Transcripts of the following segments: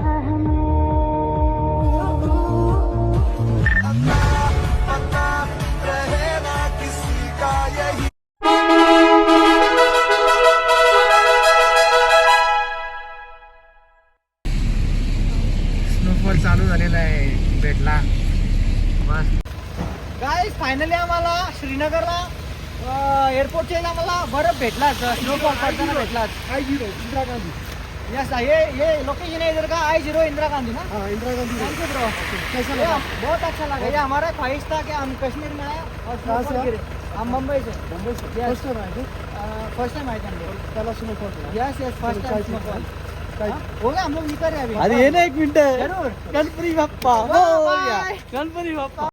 Snowfall चालू झालेला आहे भेटला बस. गाईस फायनली आम्हाला श्रीनगरला एअरपोर्टच्या आम्हाला बर्फ भेटलाच, स्नोफॉल पडताना भेटलाच. I0 इंदिरा गांधी. यस ये लोकेशन है इधर का I0 इंदिरा गांधी ना. हाँ Indira Gandhi. Thank you bro. कैसा लगा? बहुत अच्छा लगा. ये हमारा ख्वाहिश था कि हम कश्मीर में आए और स्नोफॉल गिरे. हम मुंबई से. फर्स्ट टाइम आए थे. फर्स्ट टाइम आए थे हम लोग. पहला snowfall. Yes first time snowfall. हो गया, हम लोग निकल रहे हैं अभी. अरे ये ना एक मिनट जरूर. गणपति बाप्पा हो गया. गणपति बाप्पा.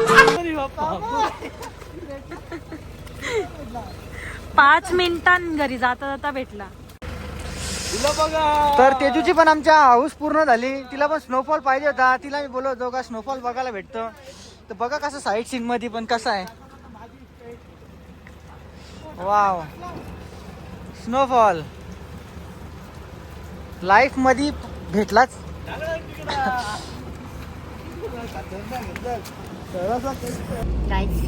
गणपति बाप्पा. 5 मिनिटां घरी जाता जाता भेटला. तर तेजूची पण आमच्या हाऊस पूर्ण झाली. तिला पण स्नोफॉल पाहिजे होता. तिला मी बोलवतो का स्नोफॉल बघायला भेटतं. तर बघा कसं साईट सीन मध्ये पण कसं आहे. वाव स्नोफॉल लाईफ मध्ये भेटलाच. गाईज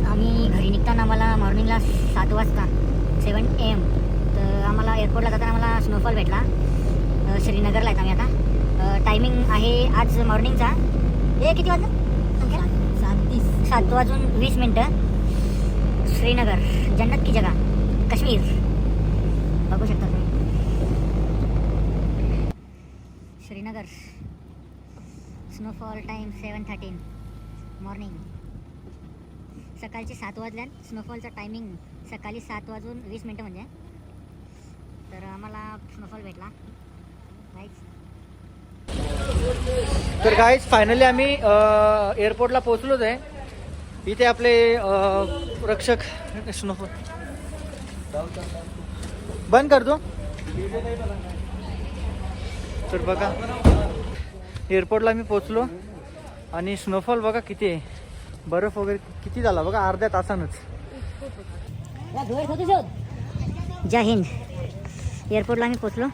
आम्ही घरी निघताना आम्हाला मॉर्निंगला 7 वाजता 7 AM तर आम्हाला एअरपोर्टला जाताना आम्हाला स्नोफॉल भेटला. श्रीनगरला आहेत आम्ही आता. टायमिंग आहे आज मॉर्निंगचा किती वाजता 7:20 श्रीनगर जन्नत की जगह काश्मीर बघू शकता तुम्ही. Srinagar snowfall time 7:13 morning. सकाळचे 7 वाजल्यात. स्नोफॉलचा टायमिंग सकाळी 7:20 म्हणजे. तर आम्हाला स्नोफॉल भेटला गाईज. तर गाईज फायनली आम्ही एअरपोर्टला पोहोचलोच आहे. इथे आपले रक्षक स्नोफॉल बंद करतो. तर बघा एअरपोर्टला मी पोहोचलो आणि स्नोफॉल बघा किती आहे. बर्फ वगैरे किती झाला बघा अर्ध्या तासानच. जय हिंद. एअरपोर्टला आम्ही पोहोचलो.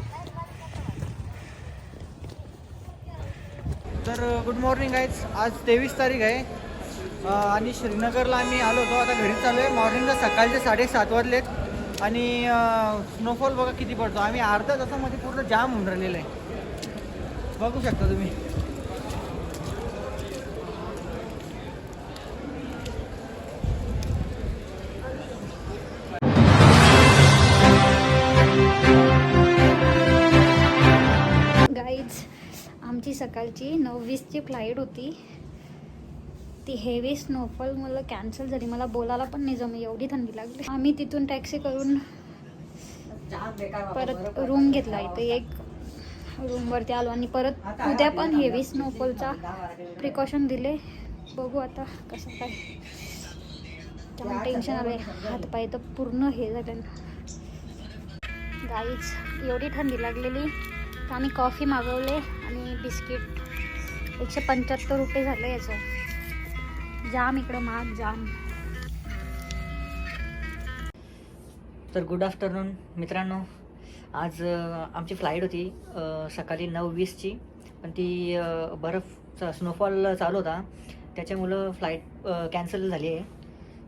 तर गुड मॉर्निंग गाईज. आज 23 तारीख आहे आणि श्रीनगरला आम्ही आलो होतो. आता घरी चालू आहे. मॉर्निंगला सकाळचे 7:30 वाजलेत आणि स्नोफॉल बघा किती पडतो. आम्ही अर्ध्या तासामध्ये पूर्ण जाम होऊन राहिलेलं आहे. बघू शकता तुम्ही. गाईज आमची सकाळची 9:20ची फ्लाईट होती. ती हेवी स्नोफॉल मला कॅन्सल झाली. मला बोलायला पण नाही जमी, एवढी थंडी लागली. आम्ही तिथून टॅक्सी करून परत रूम घेतला. इथे एक रूमवरती आलो आणि परत उद्या पण हेवी स्नोफॉलचा प्रिकॉशन दिले. बघू आता कसं काय. त्यामुळे टेन्शन आलं आहे. हातपाय तर पूर्ण हे झालं. गाईज एवढी थंडी लागलेली तर आम्ही कॉफी मागवले आणि बिस्किट. 175 रुपये झालं याचं. जाम इकडं महाग जाम. तर गुड आफ्टरनून मित्रांनो. आज आमची फ्लाईट होती सकाळी 9:20ची. पण ती बर्फचा स्नोफॉल चालू होता त्याच्यामुळं फ्लाईट कॅन्सल झाली आहे.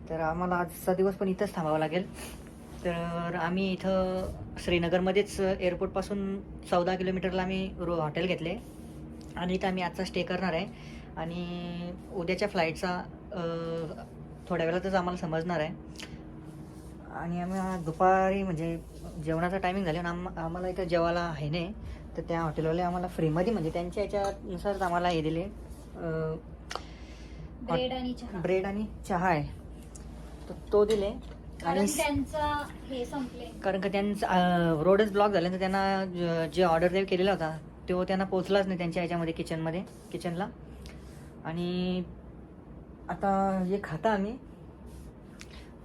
तर आम्हाला आजचा दिवस पण इथंच थांबावं लागेल. तर आम्ही इथं श्रीनगरमध्येच एअरपोर्टपासून 14 किलोमीटरला आम्ही हॉटेल घेतले आणि इथं आम्ही आजचा स्टे करणार आहे. आणि उद्याच्या फ्लाईटचा थोड्या वेळातच आम्हाला समजणार आहे. आणि आम्ही दुपारी म्हणजे जेवणाचा टायमिंग झाला आणि आम्हाला इथं जेवायला आहे नाही. तर त्या हॉटेलवाले आम्हाला फ्रीमध्ये म्हणजे त्यांच्या याच्यानुसारच आम्हाला हे दिले. ब्रेड आणि चहा आहे तर तो दिले. आणि कारण का त्यांचा रोडच ब्लॉक झाल्यानंतर त्यांना जे ऑर्डर केलेला होता तो त्यांना पोचलाच नाही त्यांच्या याच्यामध्ये किचनला. आणि आता हे खाता आम्ही.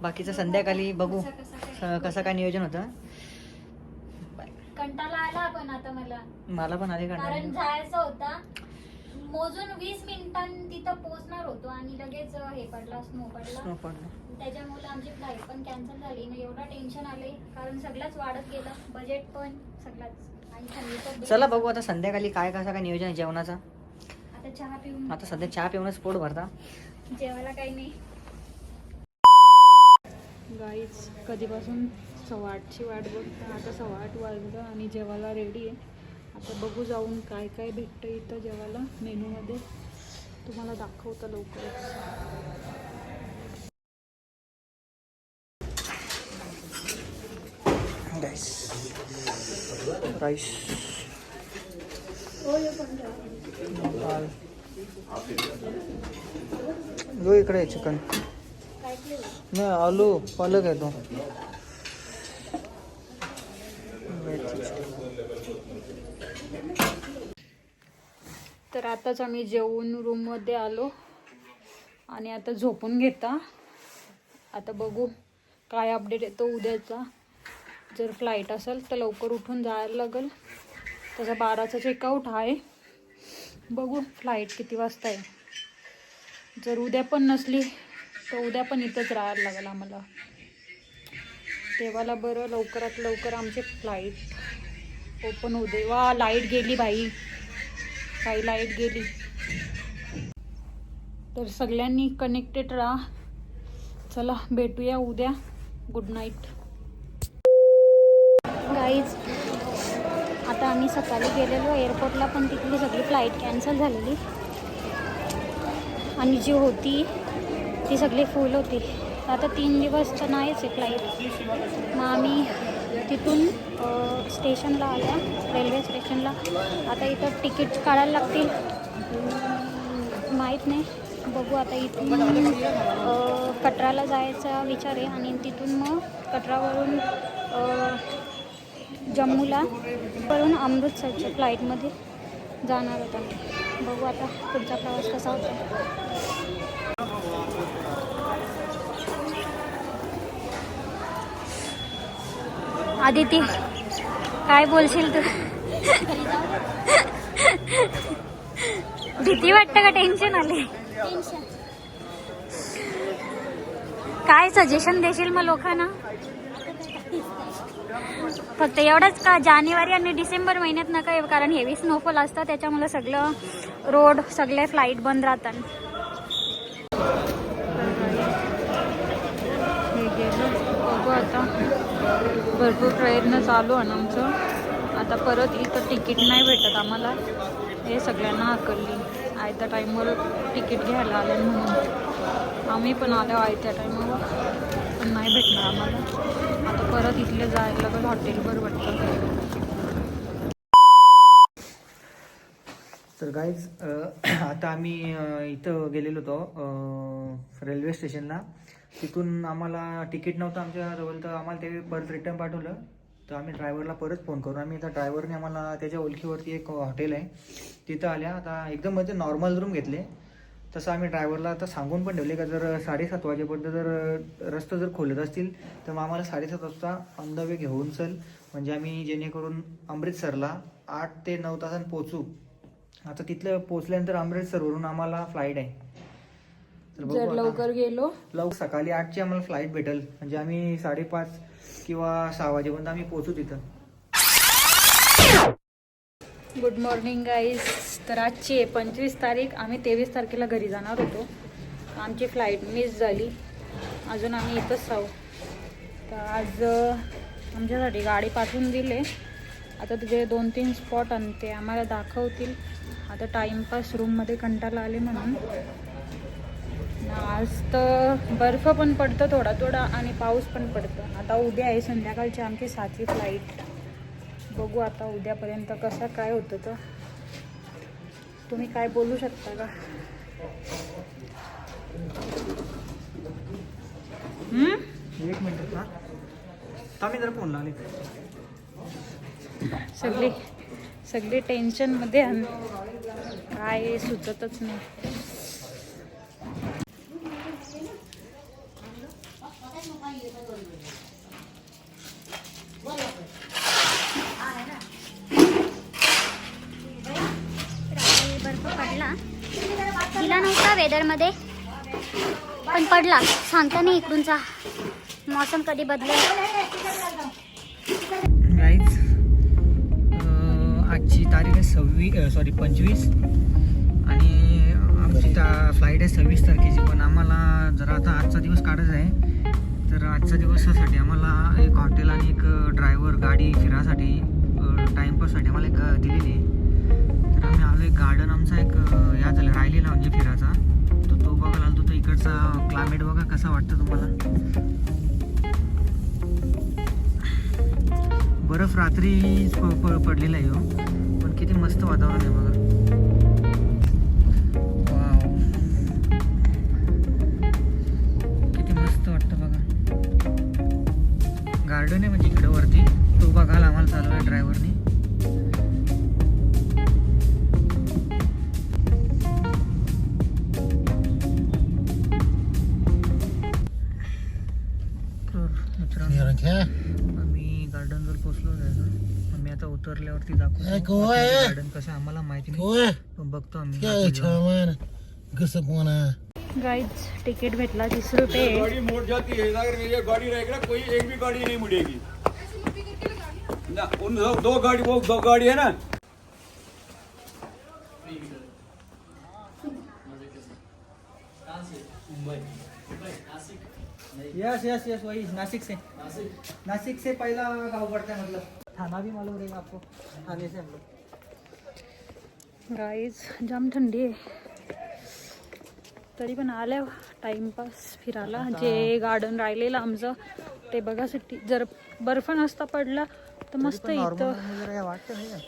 बाकीचं संध्याकाळी बघू कसं काय नियोजन होतं. कंटाळा आला पण आता मला पण आले कारण जायचं होता. मोजून 20 मिनिटांनी तिथं पोहोचणार होतो आणि लगेच हे पडला स्नो पडला. त्याच्यामुळे आमची फ्लाईट पण कॅन्सल झाली ना, एवढं टेन्शन आले कारण सगळंच वाढत गेलं, बजेट पण सगळंच आणि थंडीचं bill. चला बघू आता संध्याकाळी काय कसं काय नियोजन आहे जेवणाचं. आता चहा पिऊन आता सध्या चहा पिऊनच पोट भरता. जेवायला काही नाही. गाईच कधीपासून 8:15ची वाट बघता, आता 8:15 वाजलं आणि जेवायला रेडी आहे. आता बघू जाऊन काय काय भेटतं इथं जेवायला मेनूमध्ये, तुम्हाला दाखवतं लवकरच. राईस लो इकडे चिकन नाही, आलू पालक आहे तो. तर आताच आम्ही जेवून रूममध्ये आलो आणि आता झोपून घेता. आता बघू काय अपडेट येतो उद्याचा. जर फ्लाईट असेल तर लवकर उठून जायला लागेल. तसा 12चा चेकआउट आहे. बघू फ्लाईट किती वाजता आहे. जर उद्या पण नसली तर उद्या पण इथंच राहायला लागेल आम्हाला. तेव्हाला बरं लवकरात लवकर आमचे फ्लाईट ओपन होऊ दे. वा लाईट गेली बाई, काही लाईट गेली. तर सगळ्यांनी कनेक्टेड राहा. चला भेटूया उद्या. Good night. गाईज आता आम्ही सकाळी गेलेलो एअरपोर्टला, पण तिथली सगळी फ्लाईट कॅन्सल झालेली आणि जी होती ती सगळी फुल होती. आता 3 दिवस तर नाहीच आहे फ्लाईट. मग आम्ही तिथून स्टेशनला आल्या, रेल्वे स्टेशनला. आता इथं तिकीट काढायला लागतील, माहीत नाही. बघू आता इथून कटराला जायचा विचार आहे आणि तिथून मग कटरावरून जम्मूला वरून अमृतसरच्या फ्लाईटमध्ये जाणार होता. बघू आता पुढचा प्रवास कसा होता. आदिती काय बोलशील तू? भीती वाटतं का टेन्शन आले? काय सजेशन देशील मग लोकांना? फक्त एवढंच का जानेवारी आणि डिसेंबर महिन्यात नका येऊ, कारण हेवी स्नोफॉल असतं त्याच्यामुळे सगळं रोड सगळे फ्लाईट बंद राहतात. हे गेलं बघू आता. भरपूर प्रयत्न चालू आहे आमचं. आता परत इथं तिकीट नाही भेटत आम्हाला, हे सगळ्यांना आकलली. आयत्या टाईमवर तिकीट घ्यायला आले म्हणून आम्ही पण आलो आयत्या टाईमवर, पण नाही भेटणार आम्हाला. आता परत इथले जायला लागेल हॉटेलवर वाटतं. तर गाईज आता आम्ही इथं गेलेलो होतो रेल्वे स्टेशनला. तिथून आम्हाला तिकीट नव्हतं आमच्याजवळ, तर आम्हाला ते परत रिटर्न पाठवलं. तर आम्ही ड्रायव्हरला परत फोन करून आम्ही आता ड्रायव्हरने आम्हाला त्याच्या ओळखीवरती एक हॉटेल आहे तिथं आल्या. आता एकदम म्हणजे नॉर्मल रूम घेतले. तसं आम्ही ड्रायव्हरला आता सांगून पण ठेवले का जर 7:30 वाजेपर्यंत जर रस्ते जर खोलत असतील तर मग आम्हाला 7:30 वाजता ऑन द वे घेऊन चल, म्हणजे आम्ही जेणेकरून अमृतसरला 8 ते 9 तासांत पोहोचू. आता तिथलं पोहोचल्यानंतर अमृतसरवरून आम्हाला फ्लाईट आहे. तर जर लवकर गेलो सकाळी 8ची आम्हाला फ्लाईट भेटेल, म्हणजे आम्ही 5:30 किंवा 6 वाजेपर्यंत आम्ही पोहोचू तिथं. Good morning guys. तर आजची आहे 25 तारीख. आम्ही 23 तारखेला घरी जाणार होतो. आमची फ्लाईट मिस झाली. अजून आम्ही इथंच राहू. तर आज आमच्यासाठी गाडी पाठवून दिले. आता तिथे 2-3 स्पॉट आणते आम्हाला दाखवतील. आता टाईमपास रूममध्ये कंटाळा आले म्हणून. आज तर बर्फ पण पडतं थोडा थोडा आणि पाऊस पण पडतं. आता उद्या आहे संध्याकाळची आमची 7ची फ्लाईट. बघू आता उद्यापर्यंत कसं काय होतं. तर तुम्ही काय बोलू शकता का? एक मिनिट ना, आम्ही जरा फोन लावले. सगळे टेन्शनमध्ये काय सुचतच नाही. बर्फ पडला, दिला नव्हता वेदरमध्ये पण पडला. सांगता नाही इकडूनचा मौसम कधी बदलेल. गाईज आजची तारीख आहे 25 आणि आमची फ्लाईट आहे 26 तारखेची. पण आम्हाला जरा आता आजचा दिवस काढायचा आहे. तर आजच्या दिवसासाठी आम्हाला एक हॉटेल आणि एक ड्रायव्हर गाडी फिरासाठी टाईमपाससाठी आम्हाला एक दिलेली आहे. तर आम्ही आलो एक गार्डन आमचा एक या झालं राहिलेला म्हणजे फिरायचा. तो बघायला आलो. तो इकडचा क्लायमेट बघा कसा वाटतं तुम्हाला. बर्फ रात्री पडलेला आहे हो, पण किती मस्त वातावरण आहे बघा. वाव, किती मस्त वाटतं बघा. गार्डन आहे म्हणजे इकडे वरती. तो बघायला आम्हाला चालू आहे ड्रायव्हरने. आम्ही गार्डन जर पोहोचलो जायचं. आम्ही आता उतरल्यावरती दाखवतो गार्डन कसं आम्हाला माहिती नाही, पण बघतो आम्ही. गाईज तिकीट भेटला 30 रुपये. गाड़ी मोड़ जाती है अगर ये गाड़ी रहेगी ना कोई एक भी गाड़ी नहीं मुड़ेगी ना. उन दो गाड़ी वो 2 गाड़ी है ना. यस वही नासिक से पहला गाँव पड़ता है. मतलब थाना भी मालूम रहेगा आपको. थाने से हम लोग. गाईज जाम थंडी आहे, तरी पण आल्या टाइमपास फिरायला. जे गार्डन राहिलेलं आमचं ते बघासाठी. जर बर्फ नसता पडला तर मस्त इथं. वाटतं नाही.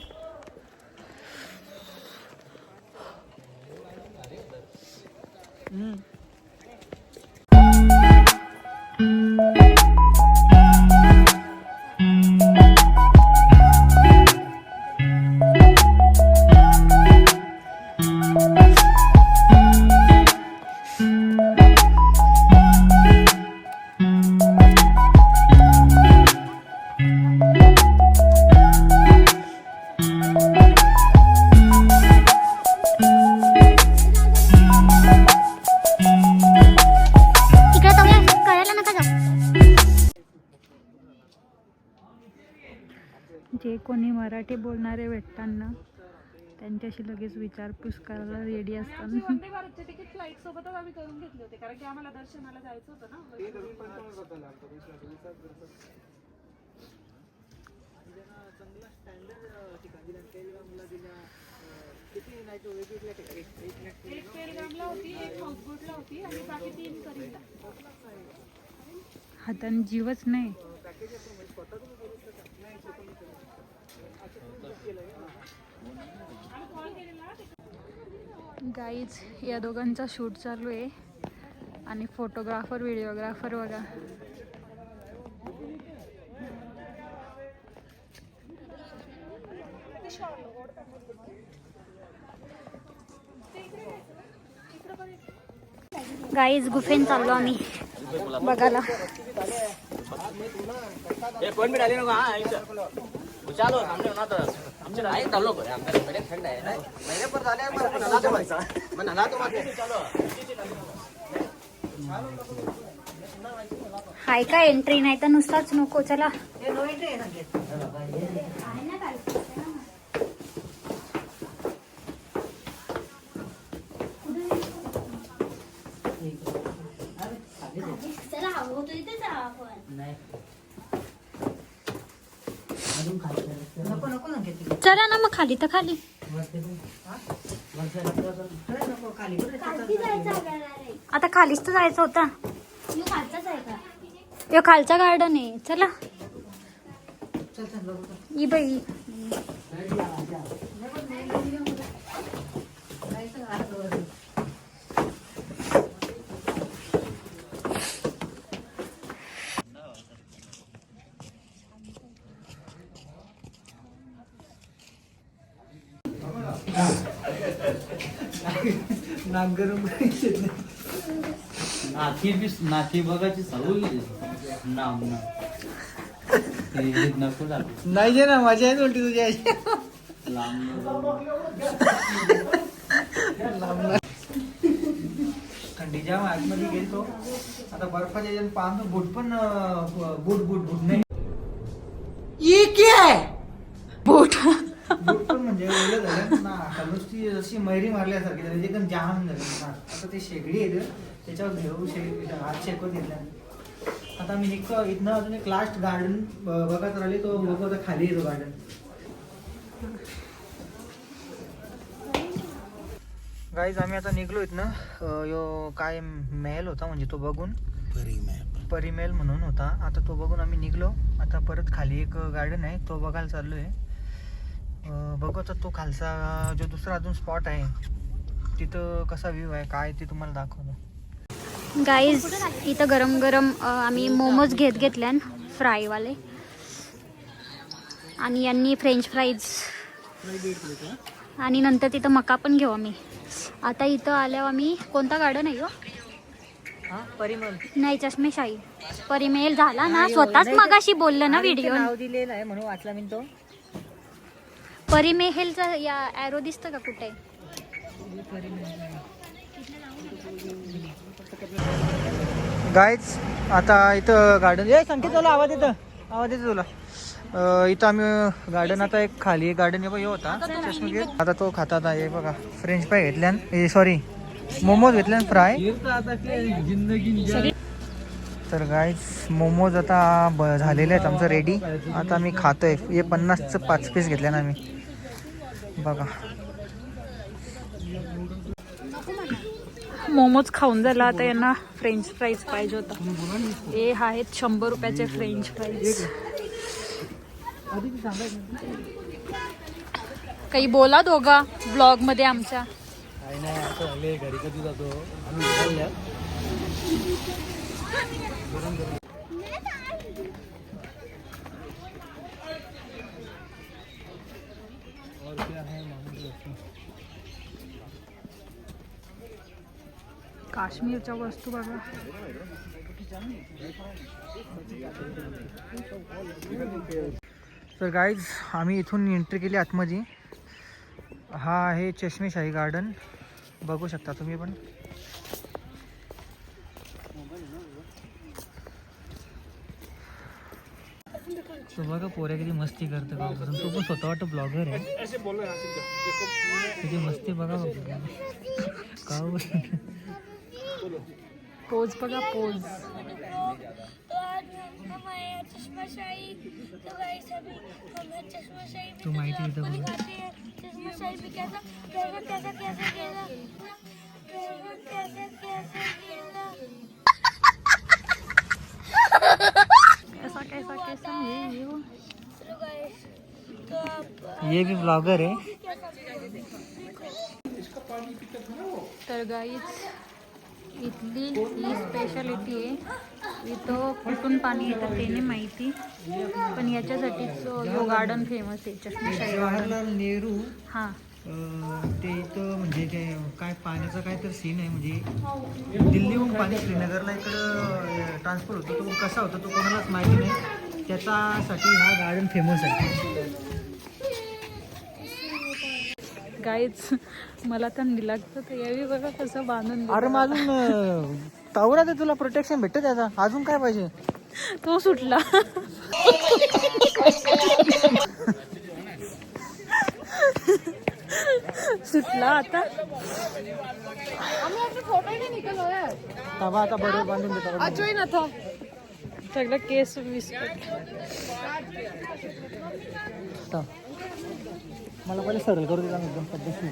जे कोणी मराठी बोलणारे भेटताना त्यांच्याशी लगेच विचारपूस करायला रेडी असतात. वंदे भारतचे तिकीट फ्लाईट सोबतच आम्ही करून घेतले होते, कारण की आम्हाला दर्शनाला जायचं होतं ना. एक पेलगामला होती, एक हाऊसबोटला होती आणि बाकी 3 करीला. हाताने जीवच नाही. गाईज या दोघांचा शूट चालू आहे आणि फोटोग्राफर व्हिडिओग्राफर बघा. गाईज गुफेन चाललो आम्ही बघायला. हाय का एंट्री नाही तर नुसताच नको. चला चला ना मग खाली तर खाली. आता खालीच तर जायचं होता. यो खालचा गार्डन आहे. चला ई बाई. नाकी बघायची सवय नाम नको नाही जे ना मजा आहे उलटी तुझ्या. थंडी जाम आतमध्ये गेलतो. आता बर्फाच्या याच्यात पाहतो बूट पण बूट नाही. बोट बूट पण म्हणजे ओलं झालं ना. आता नुसती जशी मैरी मारल्यासारखी झाली एकदम जाम झाली ना. आता ते शेगडी आहे त्याच्यावर घेऊ हात शेकवत घेतला. आता मी निघतो इथनं. अजून एक लास्ट गार्डन बघत राहिले तो बघू आता खाली येतो गार्डन. गाईज आम्ही आता निघलो इथनं. यो काय महल होता म्हणजे तो बघून परिमहल म्हणून होता. आता तो बघून आम्ही निघलो. आता परत खाली एक गार्डन आहे तो बघायला चाललो आहे. बघू आता तो खालचा जो दुसरा अजून स्पॉट आहे तिथं कसा व्ह्यू आहे काय ते तुम्हाला दाखवतो. गाईज इथं गरम गरम आम्ही मोमोज घेतल्यान फ्रायवाले आणि यांनी फ्रेंच फ्राईज आणि नंतर तिथं मका पण घेऊ आम्ही. आता इथं आल्यावर आम्ही कोणता गार्डन आहे हो? परिमल नाही चष्मेशाही परिमेल झाला ना. स्वतःच मगाशी बोललं ना व्हिडिओ. नाव दिलेलं आहे म्हणून वाचला मी तो. परिमेहेलचा या ॲरो दिसतं का कुठे? गाईज आता इथं गार्डन संकेत तुला आवाज येतो तुला. इथं आम्ही गार्डन आता एक खाली एक गार्डन हे होता चष्मेगीर. आता तो खातात आहे बघा. फ्रेंच फ्राय घेतल्यान सॉरी मोमोज घेतल्यान फ्राय. तर गाईज मोमोज आता झालेले आहेत आमचं रेडी. आता आम्ही खातोय. हे 50चं 5 पीस घेतल्यान आम्ही बघा. मोमोज खाऊन झाला. आता यांना फ्रेंच फ्राईज पाहिजे होता. हे आहेत 100 रुपयाचे फ्रेंच फ्राईज. काही बोला दोघा ब्लॉग मध्ये आमच्या. घरी कधी जातो काश्मीरच्या वस्तू बघा. तर गाईज आम्ही इथून एंट्री केली आतमध्ये. हा आहे चष्मेशाही गार्डन बघू शकता तुम्ही पण. तो बघा पोऱ्या किती मस्ती करतो का. तो पण स्वतः वाटतं ब्लॉगर आहे. किती मस्ती बघा का. पोज बघा पोज. तू माहिती देतो बघा. ये भी ब्लॉगर है. तर गाईच इथली ही स्पेशालिटी आहे. इथं कुठून पाणी येतं ते नाही माहिती पण याच्यासाठीच यो गार्डन फेमस आहे चष्मेशाही गार्डन. जवाहरलाल नेहरू हां ते इथं म्हणजे ते काय पाण्याचा काय तर सीन आहे. म्हणजे दिल्लीहून पाणी श्रीनगरला इकडं ट्रान्सफर होतो. तो कसा होता तो कोणालाच माहिती नाही. त्याच्यासाठी हा गार्डन फेमस आहे. गाईच मला थंडी लागतं तर यावी बघा कसं बांधून. अरे मग अजून तावरा तर तुला प्रोटेक्शन भेटतं त्याचा. अजून काय पाहिजे. तो सुटला. सुटला आता. आता बरोबर बांधून देतो. सगळं केस विस्कट. मला पहिले सरळ करू देता एकदम पद्धतशीर.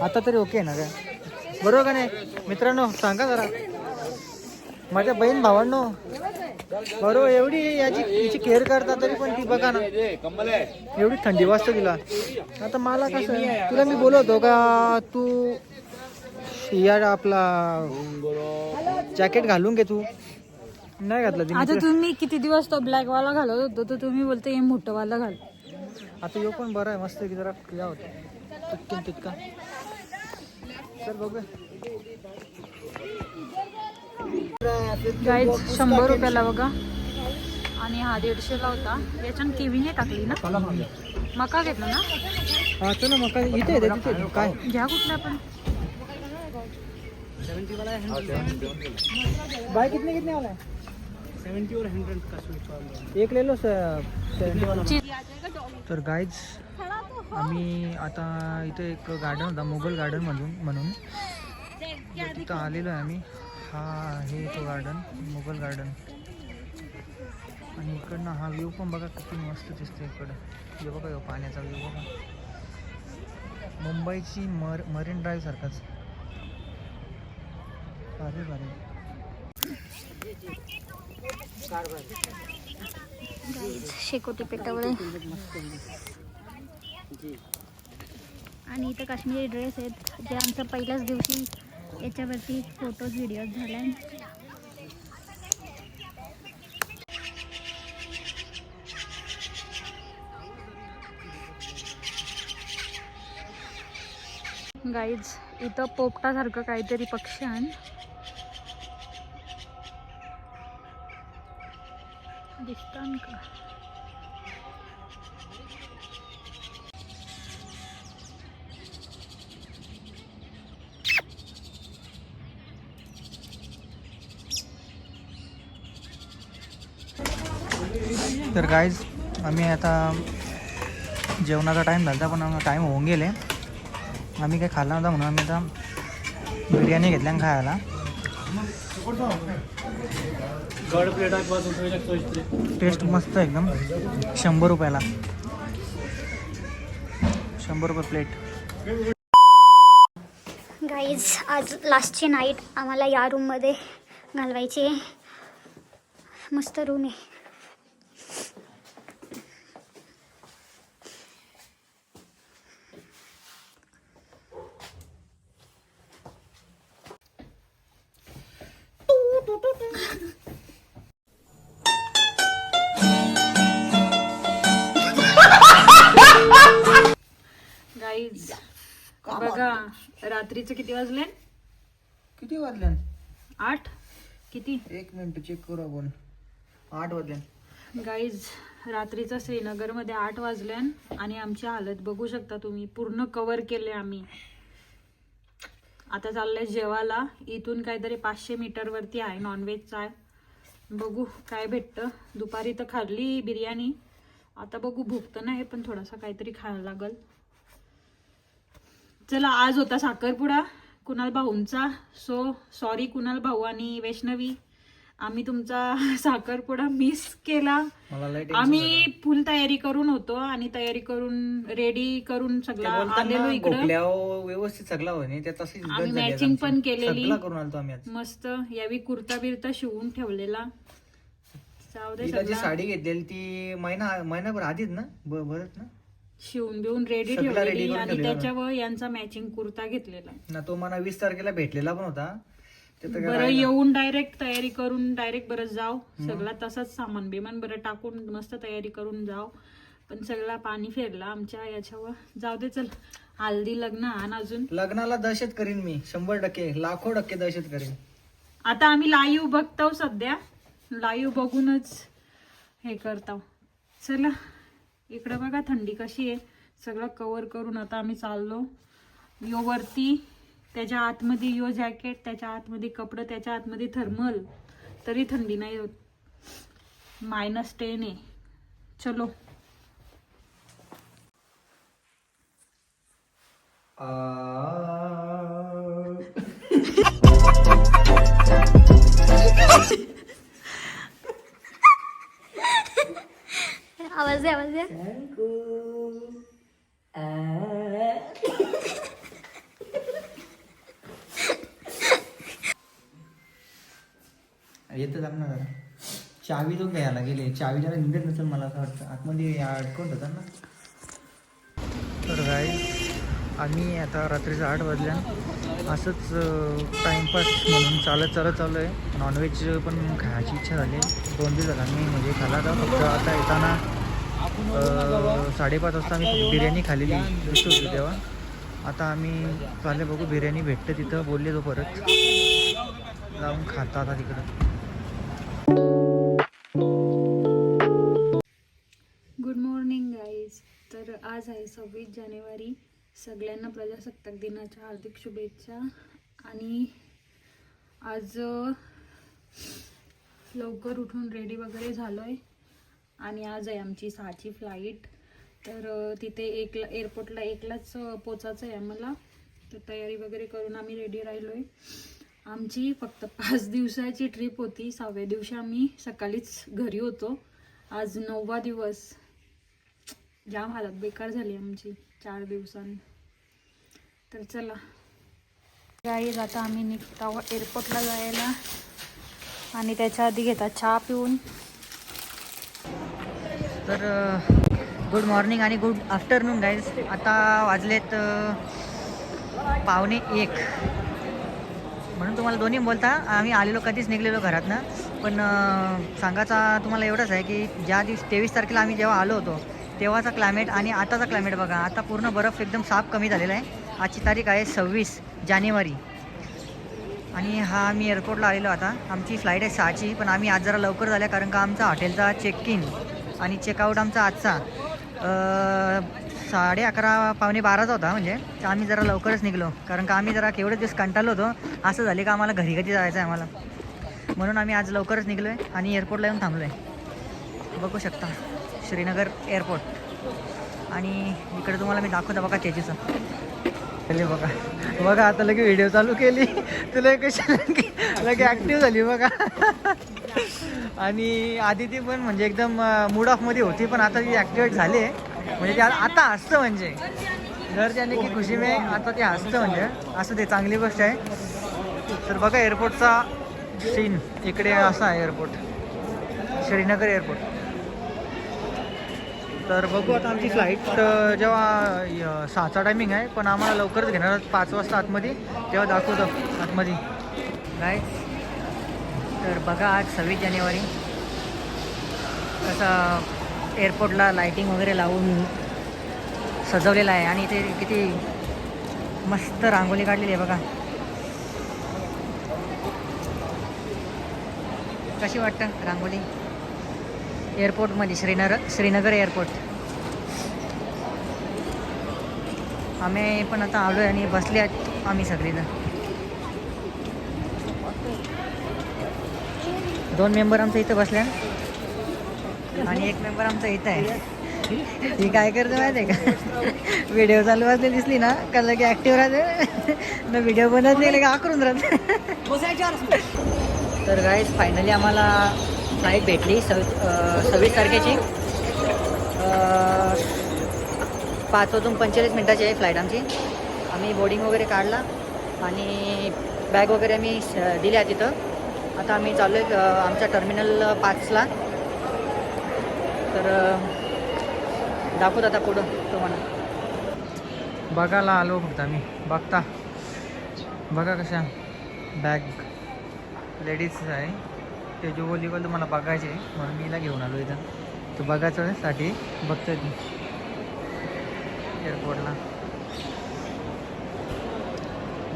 आता तरी ओके ना काय बरोबर का नाही मित्रांनो. सांगा जरा माझ्या बहीण भावांनो बरोबर एवढी याची केअर करता तरी पण ती बघा ना एवढी थंडी वाजते तिला. आता मला कसं तुला मी बोलवतो का तू या आपला जॅकेट घालून घे तू. नाही घातलं तिने. आता तुम्ही किती दिवस तो ब्लॅक वाला घालत होतो तर तुम्ही बोलते हे मोठं वाला घाल. आता यो पण बरं आहे, मस्त की जरा या होतं तितकन तितका. चल बघूया. गाईज 100 रुपयाला बघा आणि हा 150ला होता. याच्यानं किवी नाही टाकली ना, मका घेतला ना. हा चल ना मग काय इथे आहे तिथे काय घ्या कुठला पण. बाय कितने कितने वाला है? 70 और 100 का स्विच एक ले लो 70 वाला. तर गाईज आम्ही आता इथे एक गार्डन होता मुघल गार्डन म्हणून तिथं आलेलो आहे आम्ही. हा आहे तो गार्डन, मुघल गार्डन. आणि इकडनं हा व्ह्यू पण बघा किती मस्त दिसतो इकडं. हे बघा पाण्याचा व्ह्यू बघा, मुंबईची मरीन ड्राईव्ह सारखाच. भारी भारी. शेकोटी पेटावळे आणि इथं काश्मीरी ड्रेस आहेत जे आमच्या पहिल्याच दिवशी याच्यावरती फोटोज व्हिडिओज झाल्या. गाईज इथं पोपटासारखं काहीतरी पक्षी आहे. दिसतं का? तर गाईज आम्ही आता जेवणाचा टाईम झाला पण टाईम होऊन गेले. आम्ही काही खाल्ला नव्हता म्हणून आम्ही आता बिर्याणी घेतल्या खायला. टेस्ट मस्त एकदम. 100 रुपयाला 100 रुपये प्लेट. गाईज आज लास्टची नाईट आम्हाला या रूममध्ये घालवायची आहे. मस्त रूम आहे. गाईज बघा रात्रीचे किती वाजले? किती वाजल्या? 8 किती? एक मिनिट चेक करू आपण. 8 वाजल्या. गाईज रात्रीचं श्रीनगरमध्ये 8 वाजल्यान आणि आमची हालत बघू शकता तुम्ही. पूर्ण कव्हर केले आम्ही. आता चाललंय जेवायला. इथून काहीतरी 500 मीटरवरती आहे नॉनव्हेजचा आहे. बघू काय भेटतं. दुपारी तर खाल्ली बिर्याणी. आता बघू भूक तर नाही पण थोडासा काहीतरी खायला लागल. चला आज होता साखरपुडा कुणाल भाऊंचा. सो सॉरी कुणाल भाऊ आणि वैष्णवी, आम्ही तुमचा साखरपुडा मिस केला. आम्ही फुल तयारी करून होतो आणि तयारी करून रेडी करून सगळं आलेलो इकडं. व्यवस्थित सगळा होणे त्यात आम्ही मॅचिंग पण केलेली करून आलतो आम्ही आज. मस्त. यावी कुर्ता बिरता शिवून ठेवलेला. जाऊ दे सगळं. साडी घेतलेली ती महिनाभर आधीच ना बरंच ना शिवून बिवून रेडी ठेवलेली आणि त्याच्यावर यांचा मॅचिंग कुर्ता घेतलेला ना. तो मला 20 तारखेला भेटलेला पण होता. बरं येऊन डायरेक्ट तयारी करून डायरेक्ट बरं जाव. सगळं तसंच सामान बिमान बरं टाकून मस्त तयारी करून जाव. पण सगळा पाणी फेरला आमच्या याच्यावर. जाऊ दे चल. हल्दी लग्न आणि अजून लग्नाला दहशत करीन मी. 100% लाखो टक्के दहशत करीन. आता आम्ही लाईव्ह बघतो सध्या. लाईव्ह बघूनच हे करतो. चला इकडं बघा थंडी कशी आहे. सगळं कव्हर करून आता आम्ही चाललो. यो वरती त्याच्या आतमध्ये यो जॅकेट, त्याच्या आतमध्ये कपडे, त्याच्या आतमध्ये थर्मल, तरी थंडी नाही होत. -10 आहे. चलो आवाज दे आवाज दे. येतं जात ना जरा. चावी तो घ्यायला गेले. चावी जरा निघत नसेल मला असं वाटतं. आतमध्ये अडकवून होता ना. तर गाईस आम्ही आता रात्रीचं 8 वाजल्या असंच टाईमपास म्हणून चालत चालू आहे. नॉनव्हेज पण खायची इच्छा झाली. 2 दिवस झाला मी म्हणजे खाला होता. फक्त आता येताना 5:30 वाजता आम्ही बिर्याणी खाल्लेली होती तेव्हा. आता आम्ही चालले बघू बिर्याणी भेटते तिथं. बोलले तो परत जाऊन खाता आता तिकडं. Good morning guys. तर आज आहे 26 जानेवारी. सगळ्यांना प्रजासत्ताक दिनाच्या हार्दिक शुभेच्छा. आणि आज लवकर उठून रेडी वगैरे झालो आहे आणि आज आहे आमची 6ची फ्लाईट. तर तिथे एअरपोर्टला 1लाच पोचायचं आहे आम्हाला. तर तयारी वगैरे करून आम्ही रेडी राहिलो आहे. आमची फक्त 5 दिवसाची ट्रिप होती. 6व्या दिवशी आम्ही सकाळीच घरी होतो. आज 9वा दिवस. जाम हालत बेकार झाली आमची 4 दिवसांनी. तर चला गाईज, आता आम्ही निघतो एअरपोर्टला जायला आणि त्याच्या आधी घेता चहा पिऊन. तर गुड मॉर्निंग आणि गुड आफ्टरनून गाईज. आता वाजलेत 12:45 म्हणून तुम्हाला दोन्ही बोलता. आम्ही आलेलो कधीच निघलेलो घरातनं. पण सांगायचा तुम्हाला एवढंच आहे की ज्या दिवशी 23 तारखेला आम्ही जेव्हा आलो होतो तेव्हाचा क्लायमेट आणि आताचा क्लायमेट बघा. आता पूर्ण बर्फ एकदम साफ कमी झालेला आहे. आजची तारीख आहे 26 जानेवारी आणि हा आम्ही एअरपोर्टला आलेलो. आता आमची फ्लाईट आहे 6ची, पण आम्ही आज जरा लवकर झाल्या कारण का आमचा हॉटेलचा चेक इन आणि चेकआउट आमचा आजचा 11:30 पावणे 12चा होता. म्हणजे आम्ही जरा लवकरच निघलो कारण का आम्ही जरा केवढे दिवस कंटाळलो होतो. असं झाले का आम्हाला घरी कधी जायचं आहे आम्हाला, म्हणून आम्ही आज लवकरच निघलो आहे आणि एअरपोर्टला येऊन थांबलो आहे. बघू शकता श्रीनगर एअरपोर्ट. आणि इकडे तुम्हाला मी दाखवतो बघा तेजूचं. चले बघा आता लगे व्हिडिओ चालू केली तुला कशी लगे ॲक्टिव्ह झाली बघा. आणि आधी ती पण म्हणजे एकदम मूड ऑफमध्ये होती, पण आता ती ॲक्टिवेट झाली. म्हणजे ते आता हसतं, म्हणजे घर जाने की खुशी में आता ते हसतं. म्हणजे असं ते चांगली गोष्ट आहे. तर बघा एअरपोर्टचा सीन इकडे असा आहे एअरपोर्ट, श्रीनगर एअरपोर्ट. तर बघू आता आमची फ्लाईट जेव्हा 6चा टायमिंग आहे, पण आम्हाला लवकरच घेणार 5 वाजता आतमध्ये, तेव्हा दाखवतो आतमध्ये काय. तर बघा आज 26 जानेवारी कसं एअरपोर्टला लाईटिंग वगैरे लावून सजवलेलं आहे आणि ते किती मस्त रांगोळी काढलेली आहे बघा. कशी वाटतं रांगोळी एअरपोर्टमध्ये श्रीनगर एअरपोर्ट. आम्ही पण आता आलो आहे आणि बसले आहेत आम्ही सगळेजण. 2 मेंबर आमच्या इथं बसल्या आणि 1 मेंबर आमचा इथं आहे. ती काय करते माहिती आहे का, व्हिडिओ चालू असले दिसली ना का लगे ॲक्टिव्ह राहते ना, व्हिडिओ बनत नाही लगे आकरून राहते. तर गाईज फायनली आम्हाला फ्लाईट भेटली 26 तारखेची. 5:45 आहे फ्लाईट आमची. आम्ही बोर्डिंग वगैरे काढला आणि बॅग वगैरे आम्ही दिल्या तिथं. आता आम्ही चाललो आहे आमच्या टर्मिनल 5ला. तर दाखवत आता पुढं तुम्हाला. बघायला आलो फक्त आम्ही. बघा कशा बॅग लेडीज आहे. ते जो वॉलीबॉल तुम्हाला बघायचे म्हणून मी हिला घेऊन आलो इथं. तो बघायसाठी बघतोय ती एअरपोर्टला.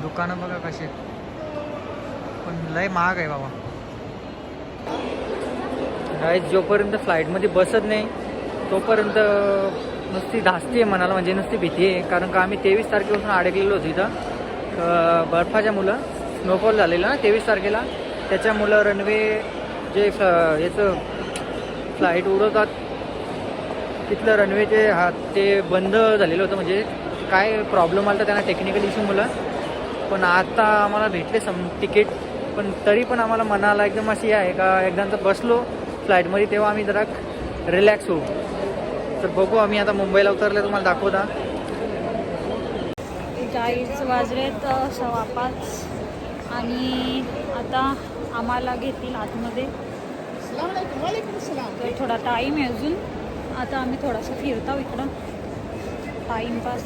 दुकानं बघा कसे, पण लय महाग आहे बाबा. गाईज जोपर्यंत फ्लाईटमध्ये बसत नाही तोपर्यंत नुसती धास्ती आहे मनाला, म्हणजे नुसती भीती आहे. कारण का आम्ही 23 तारखेपासून अडकलेलो होतो इथं. बर्फाच्या मुलं स्नोफॉल झालेलं ना 23 तारखेला, त्याच्यामुळं रनवे जे याचं फ्लाईट उडवतात तिथलं रनवे ते बंद झालेलं होतं. म्हणजे काय प्रॉब्लेम आला तर त्यांना टेक्निकल इश्यूमुळं. पण आता आम्हाला भेटले तिकीट, पण तरी पण आम्हाला मनाला एकदम अशी आहे का एकदा बसलो फ्लाईटमध्ये तेव्हा आम्ही जरा रिलॅक्स होऊ. तर बघू आम्ही आता मुंबईला उतरले तुम्हाला दाखवता. गाईज वाजलेत 5:15 आणि आता आम्हाला घेतील आतमध्ये. तर थोडा टाईम आहे अजून. आता आम्ही थोडासा फिरतो इकडं टाईमपास.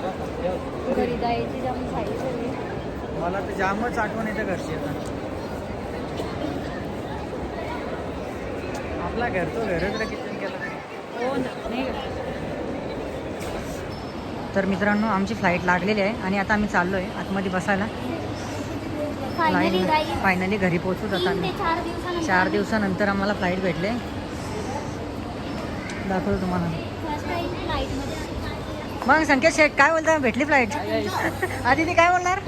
घरी जायची जाम साडी झाली. मला तर जामच आठवण येतं घरची आता. आपला घर तो घरच रे किचन केलं तरी. हो ना, नाही का? तर मित्रांनो आमची फ्लाईट लागलेली आहे आणि आता आम्ही चाललो आहे आतमध्ये बसायला. फायनली गाईज फायनली घरी पोहोचू आता 3 ते आम्ही. 4 दिवसानंतर 4 दिवसानंतर आम्हाला फ्लाईट भेटले. दाखवतो तुम्हाला. फर्स्ट टाइम फ्लाईटमध्ये. मग संकेत शेठ काय बोलता, भेटली फ्लाईट? आधी ती काय बोलणार?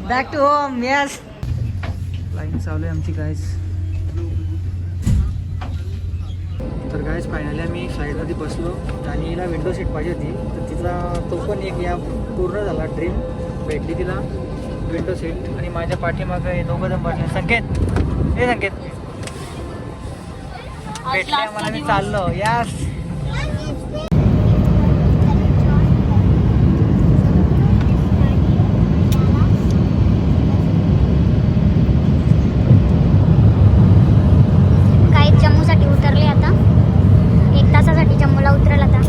Back to home. Yes, flight चालू आहे आमची गाईज. तर गाईज फायनली आम्ही फ्लाईटमध्ये बसलो आणि हिला विंडो सीट पाहिजे होती, तर तिचा तो पण एक या पूर्ण झाला, ड्रीम भेटली तिला विंडो सीट. आणि माझ्या पाठीमागं हे दोघं जण बसले. संकेत, हे संकेत भेटले आम्हाला, मी चाललो. यास, काही जम्मूसाठी उतरले आता. 1 तासासाठी जम्मूला उतरल आता.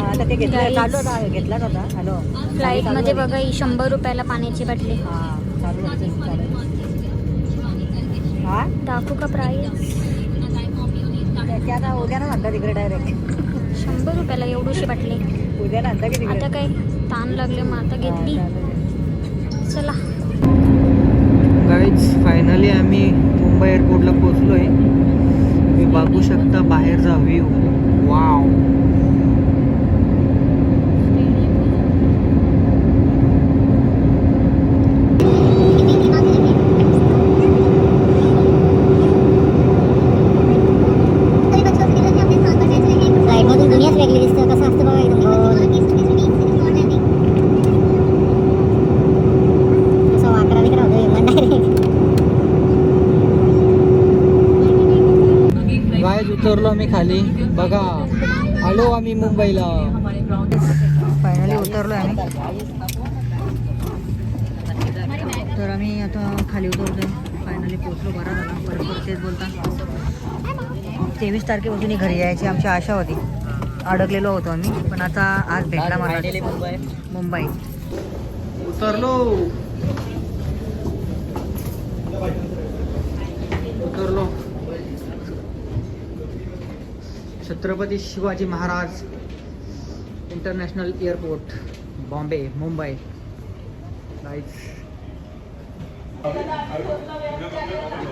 आता ते घेतलं, चालू होता, घेतलाच होता. हॅलो, फ्लाईटमध्ये बघा ही 100 रुपयाला पाण्याची बाटली. हां चालू आहे. हां दाखवू का प्राईस? ते आता उद्या ना म्हणता तिकडे डायरेक्ट 100 रुपयाला एवढीशी बाटली. उद्या ना म्हणता की तिकडे. आता काय ताण लागले मग आता घेतली. चला गाईज फायनली आम्ही मुंबई एअरपोर्टला पोहोचलो आहे. तुम्ही बघू शकता बाहेरचा व्ह्यू. वाव, फ्लाईटमधून दुनियाच वेगळी दिसतं. कसं असतं बघा एकदम असं वाकडा विकडा होतो विमान डायरेक्ट. गाईज उतरलो आम्ही खाली. बघा, आलो आम्ही मुंबईला. फायनली उतरलो आहे आम्ही. तर आम्ही आता खाली उतरतो. फायनली पोचलो. बरा झाला. परत तेच बोलता 23 तारखेपासून घरी यायची आमची आशा होती. अडकलेलो होतो आम्ही, पण आता आज भेटला मला मुंबई. उतरलो छत्रपती शिवाजी महाराज इंटरनॅशनल एअरपोर्ट, बॉम्बे, मुंबई.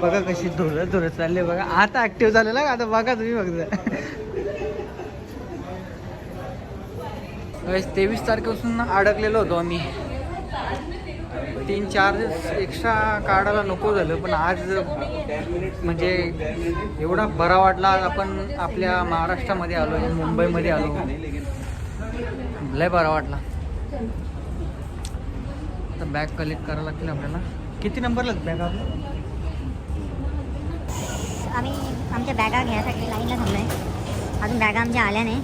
बघा कशी धुरत चालले बघा. आता ऍक्टिव्ह झालेला का, आता बघा तुम्ही बघा. 23 तारखेपासून अडकलेलो होतो आम्ही. 3-4 दिवस एक्स्ट्रा काढायला नको झालं, पण आज म्हणजे एवढा बरा वाटला. आज आपण आपल्या महाराष्ट्रामध्ये आलो, मुंबईमध्ये आलो. लय बरा वाटला. आता बॅग कलेक्ट करावं लागतील आपल्याला. किती नंबरला बॅग आपलं? आम्ही आमच्या बॅगा घ्यायसाठी लाईनला थांबलो आहे. अजून बॅगा आमच्या आल्या नाही.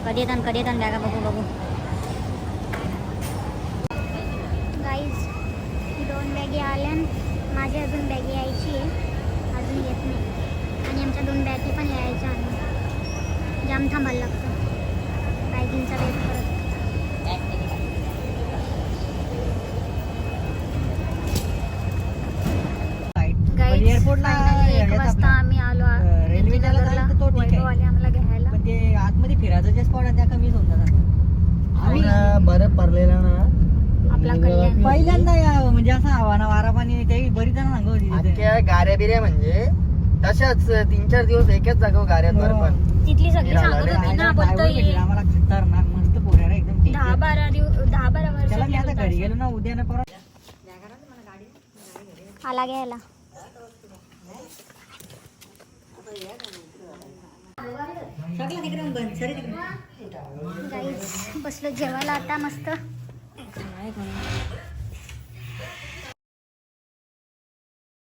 कधी येतात बॅगा बघू. गाईज 2 बॅगी आल्या. माझी अजून बॅगी यायची आहे, अजून येत नाही. आणि आमच्या 2 बॅगी पण यायच्या. जाम थांबायला लागतं बॅगिंगचा वेट करत. एअरपोर्टला 1 वाजता आम्ही आलो. रेल्वेला जायला तर तो ठीक आहे, वैभववाले आम्हाला घ्यायला. पण ते आतमध्ये फिरायचं जे स्पॉट आहे त्या कमीच होऊन जातात. आम्ही बरं पडलेला ना आपला कल्याण पहिल्यांदा म्हणजे असं हवाना वारा पाणी काही बरीच जण सांगत होती तिथे. गाड्या बिऱ्या म्हणजे तशाच 3-4 दिवस एकाच जागेवर गाड्यांवर पण तिथली सगळी सांगत होती ना बोलतोय आम्हाला खतरनाक मस्त पोऱ्या रे एकदम 10-12 वर्ष त्याला मी आता घरी गेलो ना उद्या ना परत आला घ्यायला. गाईज बसलो जेवायला आता मस्त.